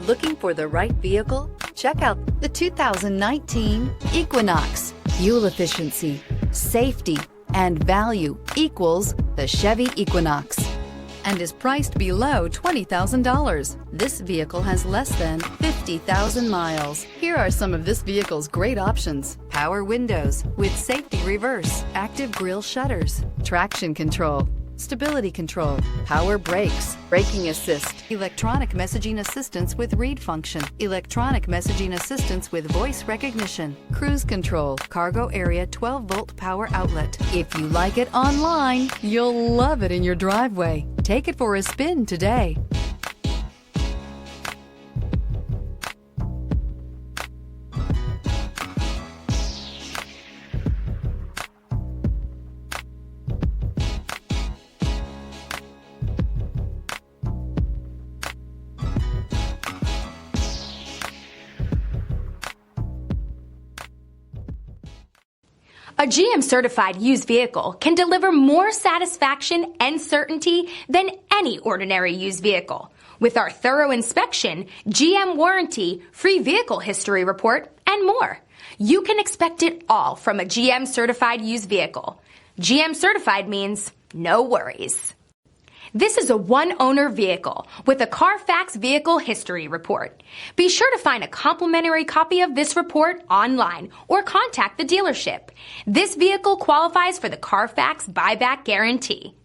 Looking for the right vehicle? Check out the 2019 Equinox. Fuel efficiency, safety, and value equals the Chevy Equinox and is priced below $20,000. This vehicle has less than 50,000 miles. Here are some of this vehicle's great options: power windows with safety reverse, active grille shutters, traction control, stability control, power brakes, braking assist, electronic messaging assistance with read function, electronic messaging assistance with voice recognition, cruise control, cargo area 12-volt power outlet. If you like it online, you'll love it in your driveway. Take it for a spin today. A GM-certified used vehicle can deliver more satisfaction and certainty than any ordinary used vehicle. With our thorough inspection, GM warranty, free vehicle history report, and more. You can expect it all from a GM-certified used vehicle. GM-certified means no worries. This is a one-owner vehicle with a Carfax Vehicle History Report. Be sure to find a complimentary copy of this report online or contact the dealership. This vehicle qualifies for the Carfax Buyback Guarantee.